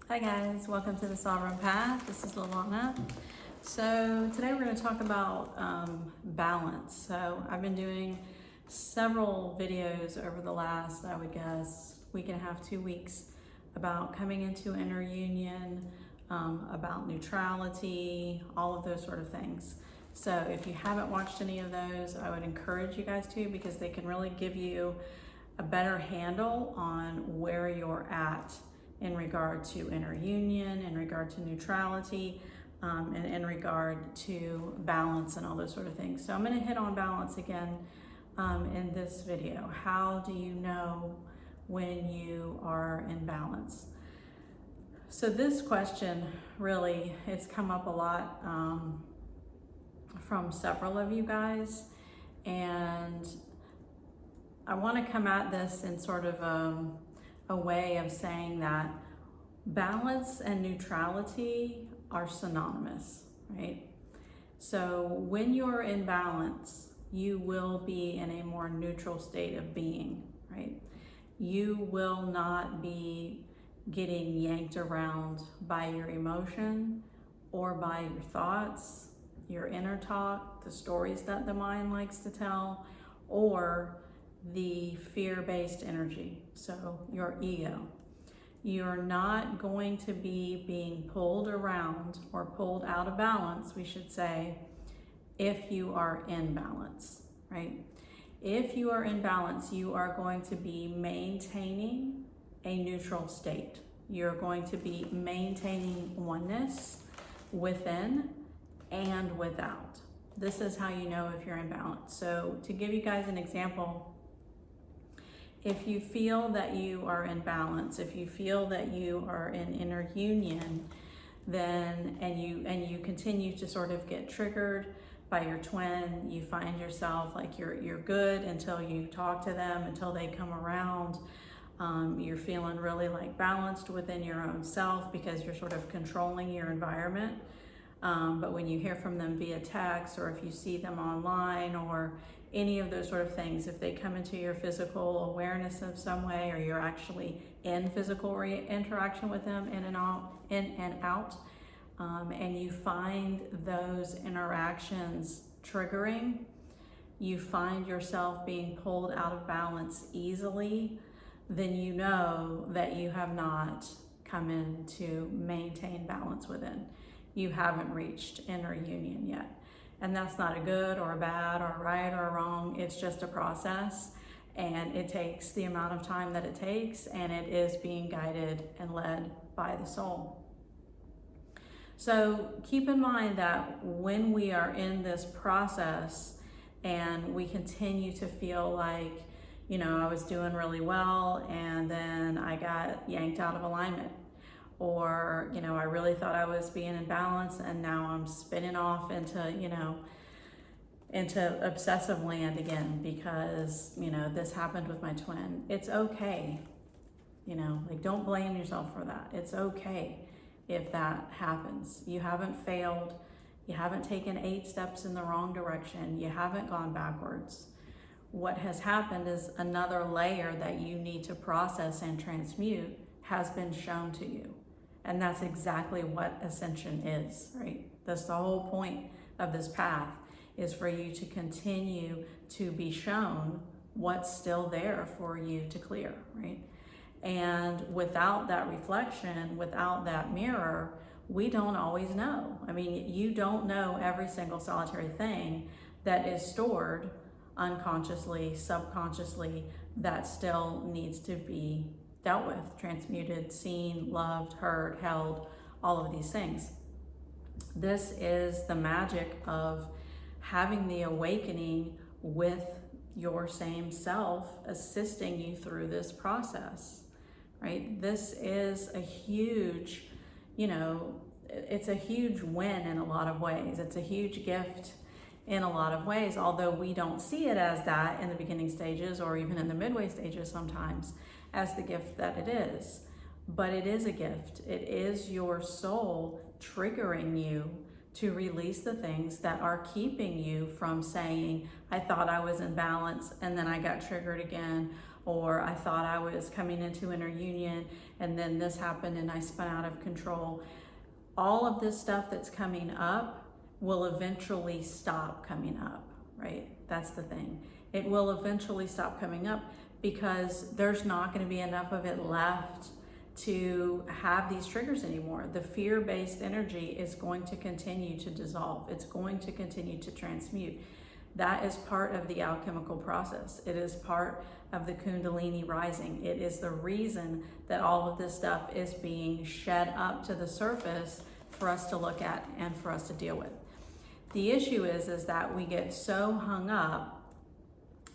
Hi guys, welcome to the Sovereign Path. This is Lalana. So today we're going to talk about balance. So I've been doing several videos over the last, I would guess, week and a half, 2 weeks about coming into inner union, about neutrality, all of those sort of things. So if you haven't watched any of those, I would encourage you guys to, because they can really give you a better handle on where you're at in regard to inner union, in regard to neutrality, and in regard to balance and all those sort of things. So I'm going to hit on balance again in this video. How do you know when you are in balance? So this question really, it's come up a lot from several of you guys, and I want to come at this in sort of a way of saying that balance and neutrality are synonymous, right? So when you're in balance, you will be in a more neutral state of being, right? You will not be getting yanked around by your emotion or by your thoughts, your inner talk, the stories that the mind likes to tell, or the fear-based energy, so your ego. You're not going to be being pulled around or pulled out of balance, we should say, if you are in balance, right? If you are in balance, you are going to be maintaining a neutral state. You're going to be maintaining oneness within and without. This is how you know if you're in balance. So to give you guys an example, if you feel that you are in balance, if you feel that you are in inner union, then and you continue to sort of get triggered by your twin, you find yourself like you're good until you talk to them, until they come around. You're feeling really like balanced within your own self because you're sort of controlling your environment. But when you hear from them via text, or if you see them online, or any of those sort of things, if they come into your physical awareness of some way, or you're actually in physical interaction with them in and out, and you find those interactions triggering, you find yourself being pulled out of balance easily, then you know that you have not come in to maintain balance within. You haven't reached inner union yet. And that's not a good or a bad or a right or a wrong. It's just a process, and it takes the amount of time that it takes, and it is being guided and led by the soul. So keep in mind that when we are in this process and we continue to feel like, you know, I was doing really well and then I got yanked out of alignment, or, you know, I really thought I was being in balance and now I'm spinning off into, you know, into obsessive land again because, you know, this happened with my twin. It's okay. You know, like, don't blame yourself for that. It's okay if that happens. You haven't failed. You haven't taken 8 steps in the wrong direction. You haven't gone backwards. What has happened is another layer that you need to process and transmute has been shown to you. And that's exactly what ascension is, right? That's the whole point of this path, is for you to continue to be shown what's still there for you to clear, right? And without that reflection, without that mirror, we don't always know. I mean, you don't know every single solitary thing that is stored unconsciously, subconsciously, that still needs to be dealt with, transmuted, seen, loved, heard, held, all of these things. This is the magic of having the awakening with your same self assisting you through this process, right? This is a huge, you know, it's a huge win in a lot of ways. It's a huge gift in a lot of ways, although we don't see it as that in the beginning stages or even in the midway stages sometimes as the gift that it is. But it is a gift. It is your soul triggering you to release the things that are keeping you from saying, I thought I was in balance and then I got triggered again, or I thought I was coming into inner union and then this happened and I spun out of control. All of this stuff that's coming up will eventually stop coming up, right? That's the thing. It will eventually stop coming up because there's not going to be enough of it left to have these triggers anymore. The fear-based energy is going to continue to dissolve. It's going to continue to transmute. That is part of the alchemical process. It is part of the Kundalini rising. It is the reason that all of this stuff is being shed up to the surface for us to look at and for us to deal with. The issue is that we get so hung up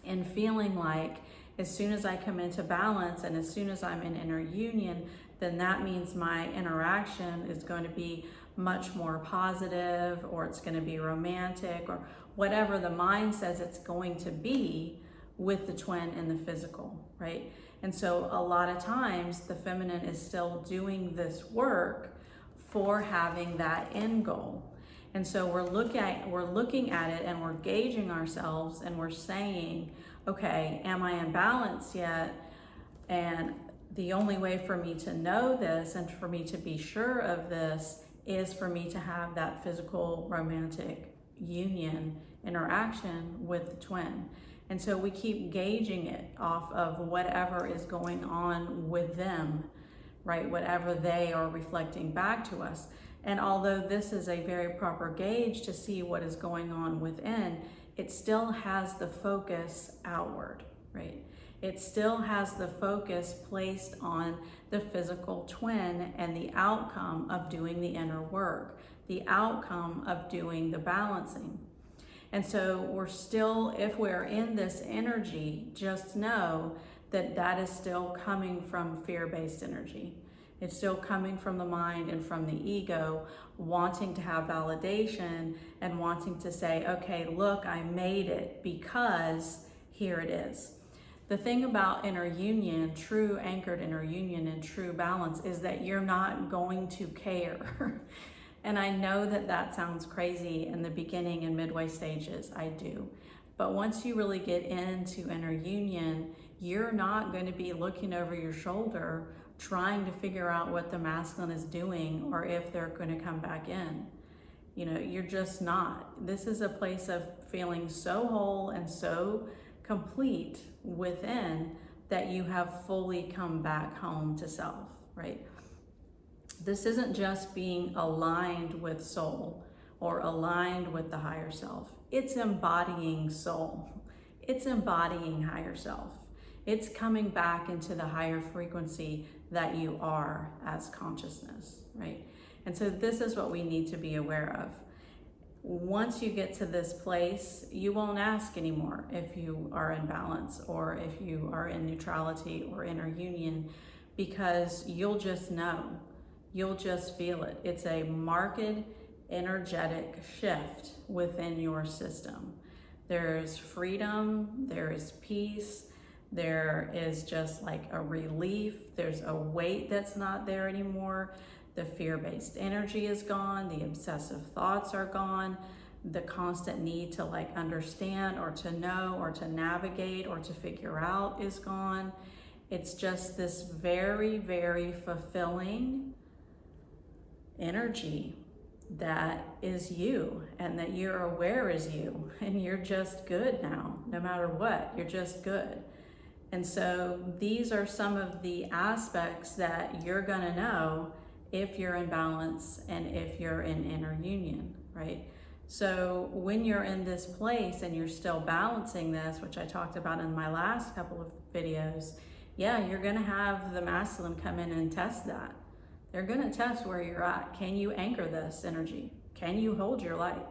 in feeling like as soon as I come into balance and as soon as I'm in inner union, then that means my interaction is going to be much more positive, or it's going to be romantic, or whatever the mind says it's going to be with the twin in the physical, right? And so a lot of times the feminine is still doing this work for having that end goal. And so we're looking at it and we're gauging ourselves and we're saying, okay, am I in balance yet? And the only way for me to know this and for me to be sure of this is for me to have that physical romantic union interaction with the twin. And so we keep gauging it off of whatever is going on with them, right? Whatever they are reflecting back to us. And although this is a very proper gauge to see what is going on within, it still has the focus outward, right? It still has the focus placed on the physical twin and the outcome of doing the inner work, the outcome of doing the balancing. And so we're still, if we're in this energy, just know that that is still coming from fear-based energy. It's still coming from the mind and from the ego, wanting to have validation and wanting to say, okay, look, I made it because here it is. The thing about inner union, true anchored inner union and true balance, is that you're not going to care. And I know that that sounds crazy in the beginning and midway stages, I do. But once you really get into inner union, you're not going to be looking over your shoulder trying to figure out what the masculine is doing or if they're going to come back in. You know, you're just not. This is a place of feeling so whole and so complete within that you have fully come back home to self, right? This isn't just being aligned with soul or aligned with the higher self. It's embodying soul. It's embodying higher self. It's coming back into the higher frequency that you are as consciousness, right? And so this is what we need to be aware of. Once you get to this place, you won't ask anymore if you are in balance or if you are in neutrality or inner union, because you'll just know. You'll just feel it. It's a marked energetic shift within your system. There's freedom, there is peace, there is just like a relief, there's a weight that's not there anymore. The fear-based energy is gone, the obsessive thoughts are gone, the constant need to like understand or to know or to navigate or to figure out is gone. It's just this very, very fulfilling energy that is you and that you're aware is you, and you're just good now. No matter what, you're just good. And so these are some of the aspects that you're gonna know if you're in balance and if you're in inner union, right? So when you're in this place and you're still balancing this, which I talked about in my last couple of videos, yeah, you're gonna have the masculine come in and test that. They're gonna test where you're at. Can you anchor this energy? Can you hold your light?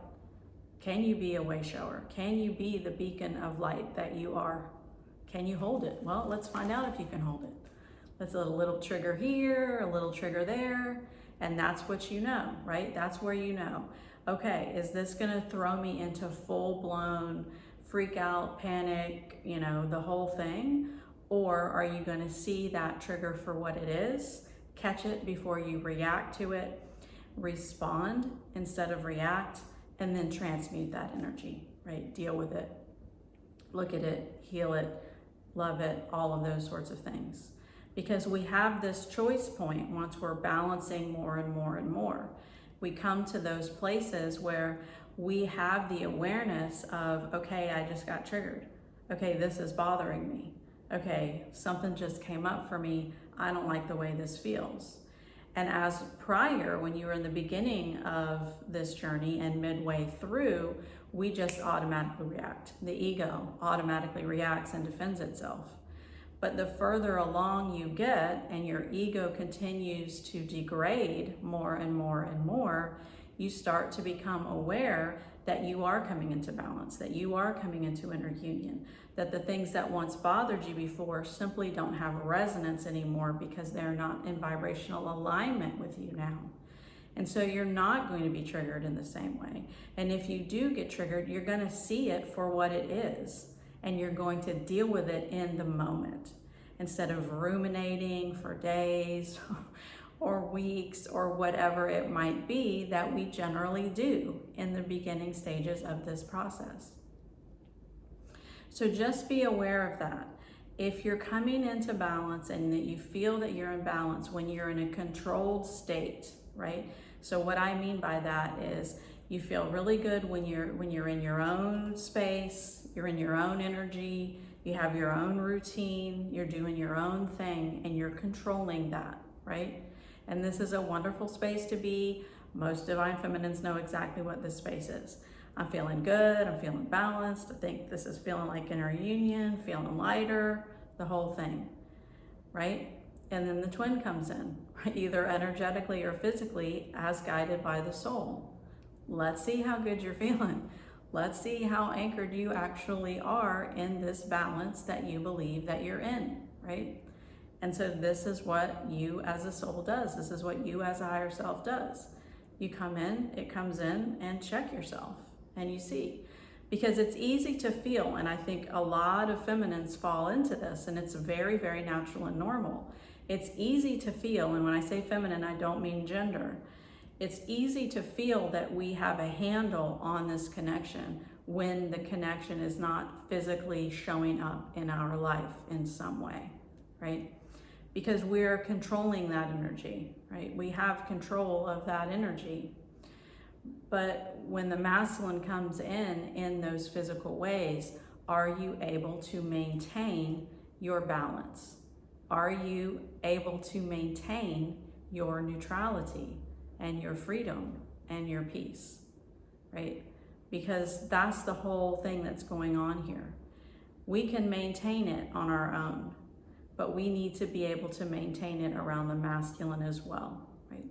Can you be a wayshower? Can you be the beacon of light that you are? Can you hold it? Well, let's find out if you can hold it. Let's a little trigger here, a little trigger there, and that's what you know, right? That's where you know. Okay, is this gonna throw me into full-blown freak out, panic, you know, the whole thing? Or are you gonna see that trigger for what it is, catch it before you react to it, respond instead of react, and then transmute that energy, right? Deal with it, look at it, heal it, love it, all of those sorts of things. Because we have this choice point once we're balancing more and more and more. We come to those places where we have the awareness of, okay, I just got triggered. Okay, this is bothering me. Okay, something just came up for me. I don't like the way this feels. And as prior, when you were in the beginning of this journey and midway through, we just automatically react. The ego automatically reacts and defends itself. But the further along you get and your ego continues to degrade more and more and more, you start to become aware that you are coming into balance, that you are coming into inner union, that the things that once bothered you before simply don't have resonance anymore because they're not in vibrational alignment with you now. And so you're not going to be triggered in the same way. And if you do get triggered, you're going to see it for what it is, and you're going to deal with it in the moment instead of ruminating for days or weeks or whatever it might be that we generally do in the beginning stages of this process. So just be aware of that. If you're coming into balance and that you feel that you're in balance when you're in a controlled state, right? So what I mean by that is you feel really good when you're in your own space, you're in your own energy, you have your own routine, you're doing your own thing, and you're controlling that, right? And this is a wonderful space to be. Most Divine Feminines know exactly what this space is. I'm feeling good, I'm feeling balanced, I think this is feeling like inner union, feeling lighter, the whole thing, right? And then the twin comes in, either energetically or physically as guided by the soul. Let's see how good you're feeling. Let's see how anchored you actually are in this balance that you believe that you're in, right? And so this is what you as a soul does. This is what you as a higher self does. You come in, it comes in, and check yourself, and you see. Because it's easy to feel, and I think a lot of feminines fall into this, and it's very, very natural and normal. It's easy to feel, and when I say feminine, I don't mean gender. It's easy to feel that we have a handle on this connection when the connection is not physically showing up in our life in some way, right? Because we're controlling that energy, right? We have control of that energy. But when the masculine comes in those physical ways, are you able to maintain your balance? Are you able to maintain your neutrality and your freedom and your peace, right? Because that's the whole thing that's going on here. We can maintain it on our own, but we need to be able to maintain it around the masculine as well, right?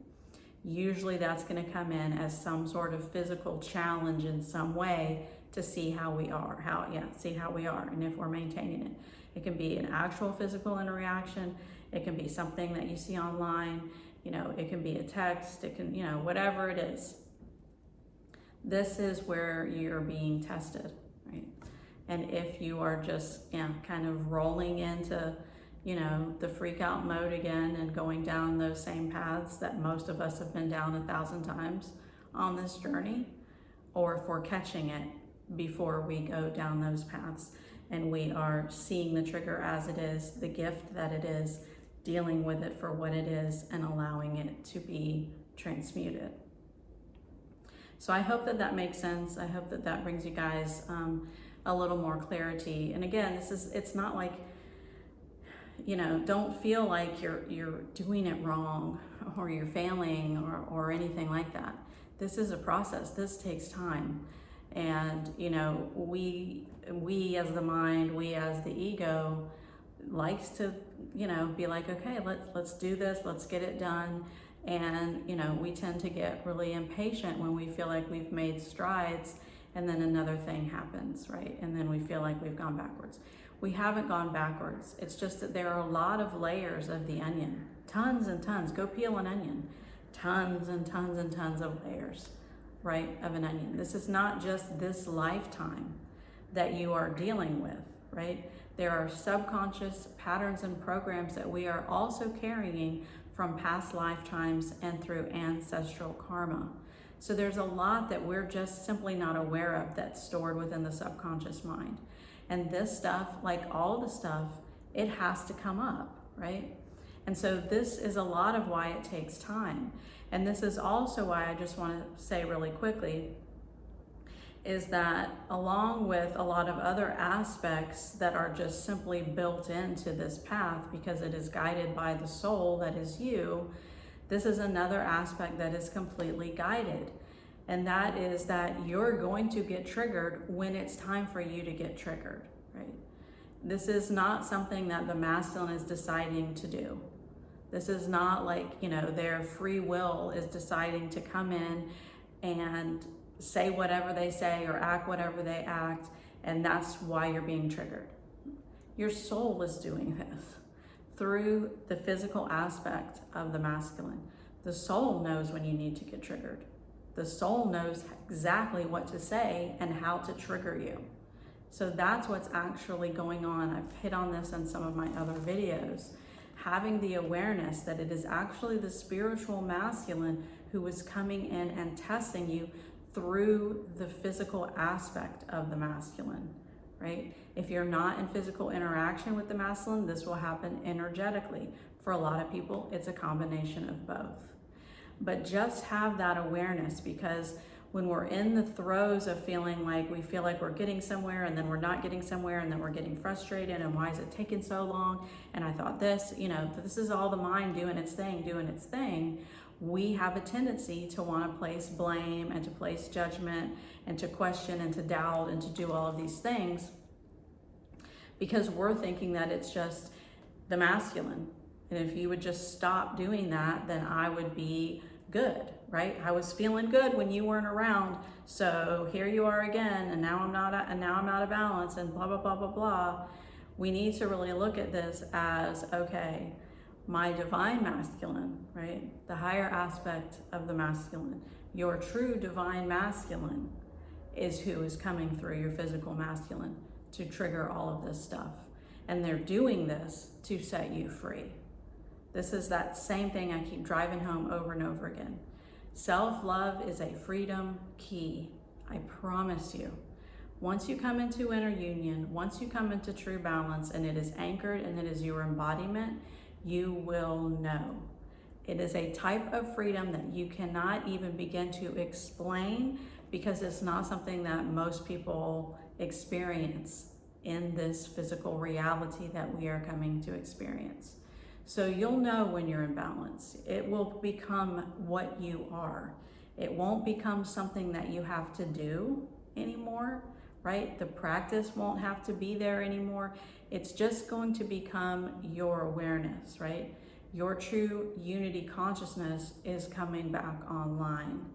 Usually that's going to come in as some sort of physical challenge in some way to see how we are, see how we are and if we're maintaining it. It can be an actual physical interaction. It can be something that you see online. It can be a text. It can, whatever it is. This is where you're being tested, right? And if you are just, kind of rolling into, the freak out mode again and going down those same paths that most of us have been down 1,000 times on this journey, or if we're catching it before we go down those paths and we are seeing the trigger as it is, the gift that it is, dealing with it for what it is, and allowing it to be transmuted. So I hope that makes sense. I hope that brings you guys a little more clarity. And again, it's not like, don't feel like you're doing it wrong or you're failing or anything like that. This is a process. This takes time. And, we as the mind, we as the ego likes to, be like, okay, let's do this. Let's get it done. And, we tend to get really impatient when we feel like we've made strides and then another thing happens, right? And then we feel like we've gone backwards. We haven't gone backwards. It's just that there are a lot of layers of the onion, tons and tons. Go peel an onion, tons and tons and tons of layers, right, of an onion. This is not just this lifetime that you are dealing with, right? There are subconscious patterns and programs that we are also carrying from past lifetimes and through ancestral karma. So there's a lot that we're just simply not aware of that's stored within the subconscious mind. And this stuff, like all the stuff, it has to come up, right? And so this is a lot of why it takes time. And this is also why I just want to say really quickly is that along with a lot of other aspects that are just simply built into this path because it is guided by the soul that is you, this is another aspect that is completely guided. And that is that you're going to get triggered when it's time for you to get triggered, right? This is not something that the masculine is deciding to do. This is not like, their free will is deciding to come in and say whatever they say or act whatever they act, and that's why you're being triggered. Your soul is doing this through the physical aspect of the masculine. The soul knows when you need to get triggered. The soul knows exactly what to say and how to trigger you. So that's what's actually going on. I've hit on this in some of my other videos. Having the awareness that it is actually the spiritual masculine who is coming in and testing you through the physical aspect of the masculine, right? If you're not in physical interaction with the masculine, this will happen energetically. For a lot of people, it's a combination of both. But just have that awareness, because when we're in the throes of feeling like we feel like we're getting somewhere and then we're not getting somewhere and then we're getting frustrated and why is it taking so long? And I thought this is all the mind doing its thing. We have a tendency to want to place blame and to place judgment and to question and to doubt and to do all of these things because we're thinking that it's just the masculine. And if you would just stop doing that, then I would be good, right? I was feeling good when you weren't around. So here you are again, and now I'm out of balance and blah, blah, blah, blah, blah. We need to really look at this as, okay, my divine masculine, right? The higher aspect of the masculine, your true divine masculine is who is coming through your physical masculine to trigger all of this stuff. And they're doing this to set you free. This is that same thing I keep driving home over and over again. Self-love is a freedom key. I promise you. Once you come into inner union, once you come into true balance, and it is anchored and it is your embodiment, you will know. It is a type of freedom that you cannot even begin to explain because it's not something that most people experience in this physical reality that we are coming to experience. So you'll know when you're in balance. It will become what you are. It won't become something that you have to do anymore, right? The practice won't have to be there anymore. It's just going to become your awareness, right? Your true unity consciousness is coming back online.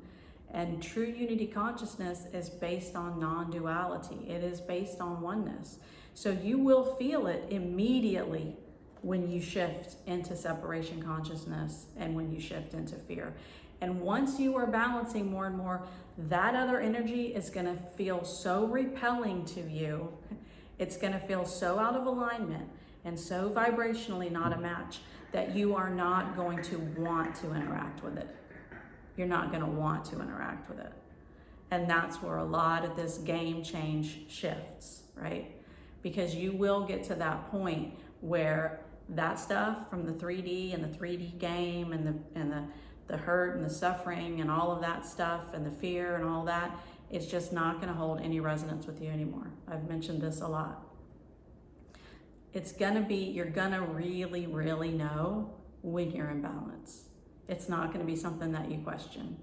And true unity consciousness is based on non-duality. It is based on oneness. So you will feel it immediately when you shift into separation consciousness and when you shift into fear. And once you are balancing more and more, that other energy is going to feel so repelling to you. It's going to feel so out of alignment and so vibrationally not a match that you are not going to want to interact with it. You're not going to want to interact with it. And that's where a lot of this game change shifts, right? Because you will get to that point where that stuff from the 3D and the 3D game and the hurt and the suffering and all of that stuff and the fear and all that, it's just not going to hold any resonance with you anymore. I've mentioned this a lot. It's going to be, you're going to really, really know when you're in balance. It's not going to be something that you question,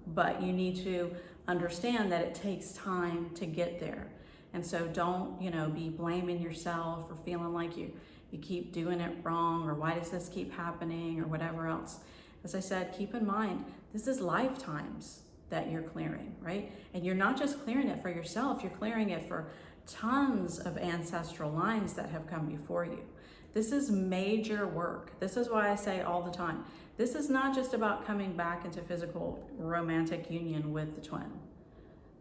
but you need to understand that it takes time to get there. And so don't, be blaming yourself or feeling like you keep doing it wrong or why does this keep happening or whatever else. As I said, keep in mind, this is lifetimes that you're clearing, right? And you're not just clearing it for yourself, you're clearing it for tons of ancestral lines that have come before you. This is major work. This is why I say all the time, this is not just about coming back into physical romantic union with the twin.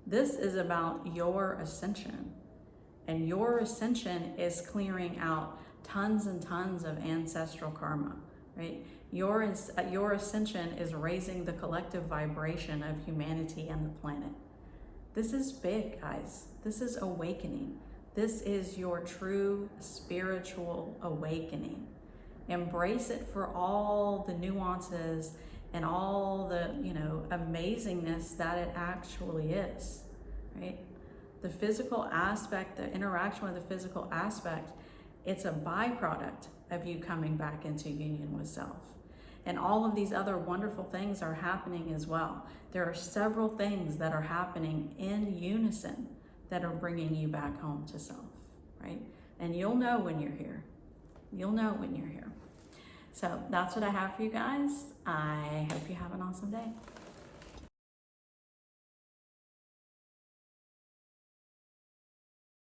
This is about your ascension. And your ascension is clearing out tons and tons of ancestral karma, right? Your ascension is raising the collective vibration of humanity and the planet. This is big, guys. This is awakening. This is your true spiritual awakening. Embrace it for all the nuances and all the, amazingness that it actually is, right? The physical aspect, the interaction with the physical aspect, it's a byproduct of you coming back into union with self. And all of these other wonderful things are happening as well. There are several things that are happening in unison that are bringing you back home to self, right? And you'll know when you're here. You'll know when you're here. So that's what I have for you guys. I hope you have an awesome day.